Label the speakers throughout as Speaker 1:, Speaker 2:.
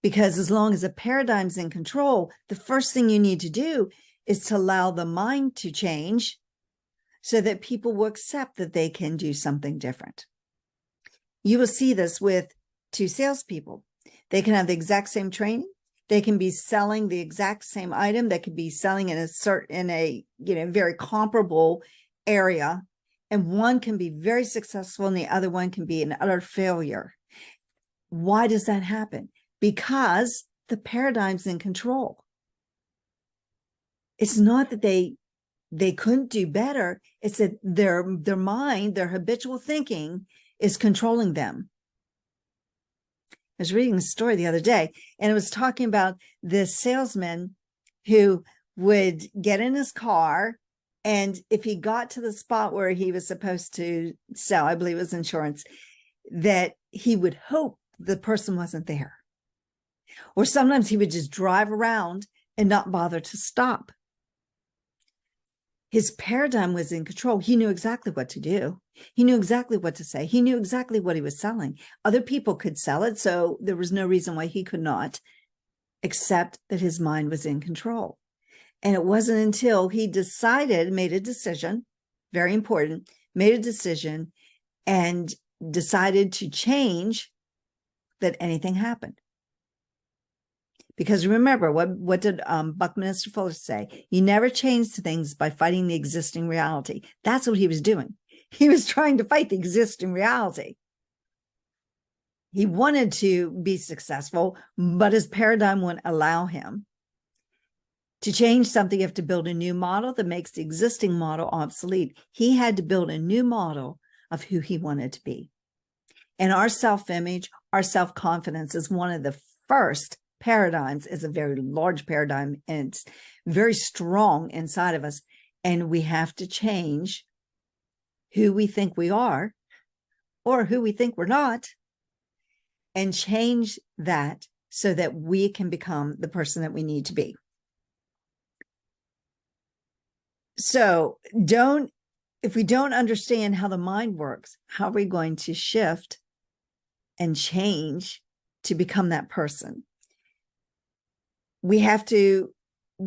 Speaker 1: Because as long as a paradigm's in control, the first thing you need to do is to allow the mind to change so that people will accept that they can do something different. You will see this with two salespeople. They can have the exact same training. They can be selling the exact same item. They could be selling in a very comparable area. And one can be very successful and the other one can be an utter failure. Why does that happen? Because the paradigm's in control. It's not that they couldn't do better. It's that their mind, their habitual thinking is controlling them. I was reading a story the other day, and it was talking about this salesman who would get in his car, and if he got to the spot where he was supposed to sell, I believe it was insurance, that he would hope the person wasn't there. Or sometimes he would just drive around and not bother to stop. His paradigm was in control. He knew exactly what to do. He knew exactly what to say. He knew exactly what he was selling. Other people could sell it, so there was no reason why he could not, except that his mind was in control. And it wasn't until he made a decision, very important, made a decision and decided to change, that anything happened. Because remember, what did Buckminster Fuller say? You never change things by fighting the existing reality. That's what he was doing. He was trying to fight the existing reality. He wanted to be successful, but his paradigm wouldn't allow him. To change something, you have to build a new model that makes the existing model obsolete. He had to build a new model of who he wanted to be. And our self-image, our self-confidence is one of the first paradigms. Is a very large paradigm, and it's very strong inside of us. And we have to change who we think we are or who we think we're not, and change that so that we can become the person that we need to be. So if we don't understand how the mind works, how are we going to shift and change to become that person? We have to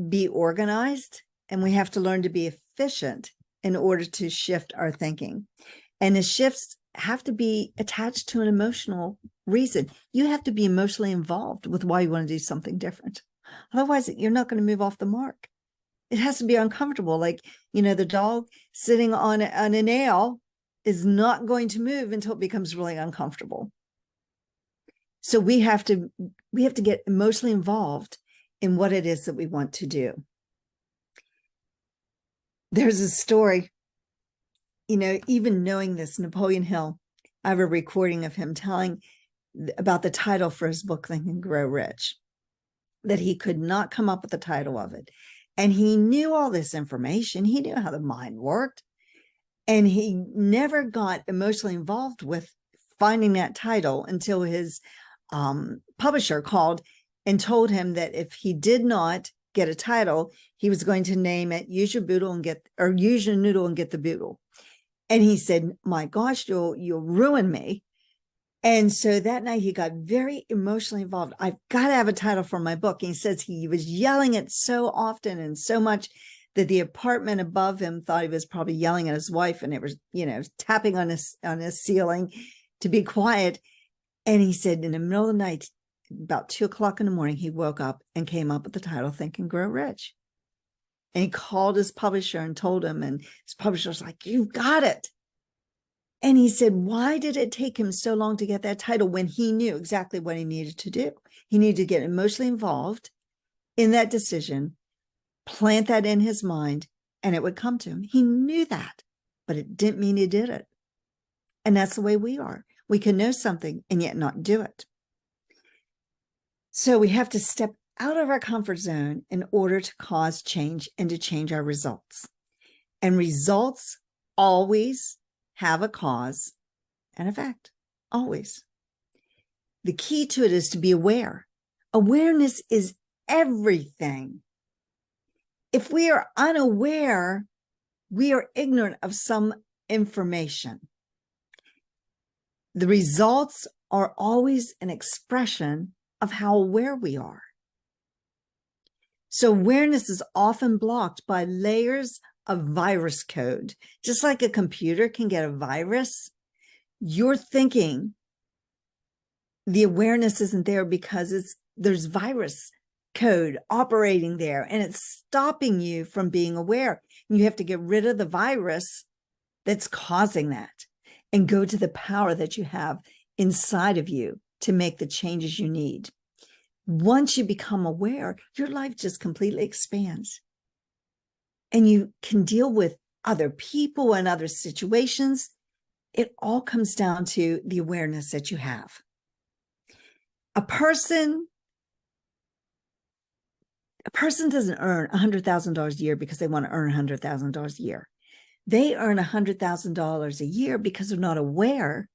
Speaker 1: be organized, and we have to learn to be efficient in order to shift our thinking. And the shifts have to be attached to an emotional reason. You have to be emotionally involved with why you want to do something different. Otherwise, you're not going to move off the mark. It has to be uncomfortable. Like, the dog sitting on a nail is not going to move until it becomes really uncomfortable. So we have to get emotionally involved in what it is that we want to do. There's a story, even knowing this, Napoleon Hill, I have a recording of him telling about the title for his book, Think and Grow Rich, that he could not come up with the title of it. And he knew all this information. He knew how the mind worked. And he never got emotionally involved with finding that title until his publisher called and told him that if he did not get a title, he was going to name it Use Your Noodle and Get the Boodle. And he said, my gosh, you'll ruin me. And so that night he got very emotionally involved. I've got to have a title for my book. And he says he was yelling it so often and so much that the apartment above him thought he was probably yelling at his wife, and it was, tapping on his ceiling to be quiet. And he said in the middle of the night, about 2 o'clock in the morning, he woke up and came up with the title Think and Grow Rich. And he called his publisher and told him, and his publisher was like, you've got it. And he said, why did it take him so long to get that title when he knew exactly what he needed to do? He needed to get emotionally involved in that decision, plant that in his mind, and it would come to him. He knew that, but it didn't mean he did it. And that's the way we are. We can know something and yet not do it. So we have to step out of our comfort zone in order to cause change and to change our results. And results always have a cause and effect, always. The key to it is to be aware. Awareness is everything. If we are unaware, we are ignorant of some information. The results are always an expression of how aware we are. So awareness is often blocked by layers of virus code. Just like a computer can get a virus, you're thinking the awareness isn't there because there's virus code operating there, and it's stopping you from being aware. And you have to get rid of the virus that's causing that and go to the power that you have inside of you to make the changes you need. Once you become aware, your life just completely expands. And you can deal with other people and other situations. It all comes down to the awareness that you have. A person doesn't earn $100,000 a year because they want to earn $100,000 a year. They earn $100,000 a year because they're not aware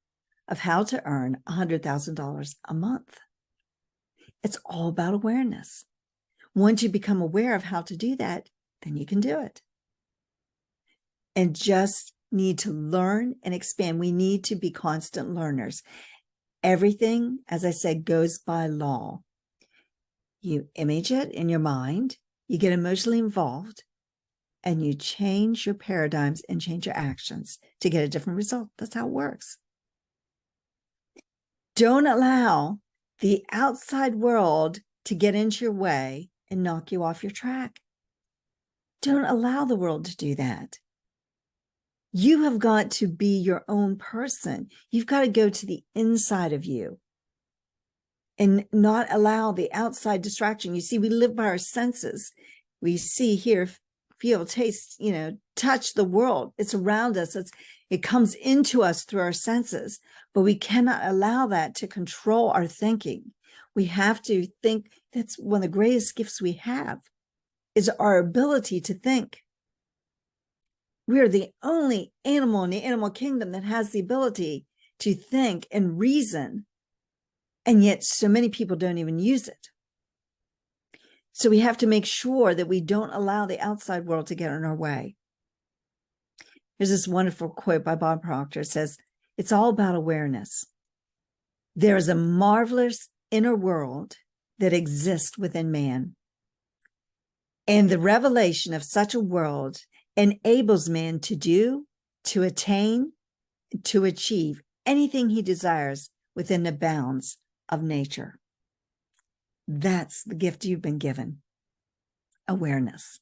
Speaker 1: of how to earn $100,000 a month. It's all about awareness. Once you become aware of how to do that, then you can do it. And just need to learn and expand. We need to be constant learners. Everything, as I said, goes by law. You image it in your mind, you get emotionally involved, and you change your paradigms and change your actions to get a different result. That's how it works. Don't allow the outside world to get into your way and knock you off your track. Don't allow the world to do that. You have got to be your own person. You've got to go to the inside of you and not allow the outside distraction. You see, we live by our senses. We see, hear, feel, taste, touch the world. It's around us. It comes into us through our senses, but we cannot allow that to control our thinking. We have to think. That's one of the greatest gifts we have, is our ability to think. We are the only animal in the animal kingdom that has the ability to think and reason, and yet so many people don't even use it. So we have to make sure that we don't allow the outside world to get in our way. There's this wonderful quote by Bob Proctor. It says, "It's all about awareness. There is a marvelous inner world that exists within man. And the revelation of such a world enables man to do, to attain, to achieve anything he desires within the bounds of nature." That's the gift you've been given, awareness.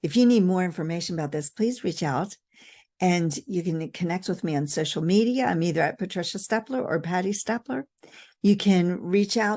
Speaker 1: If you need more information about this, please reach out, and you can connect with me on social media. I'm either at Patricia Stepler or Patty Stepler. You can reach out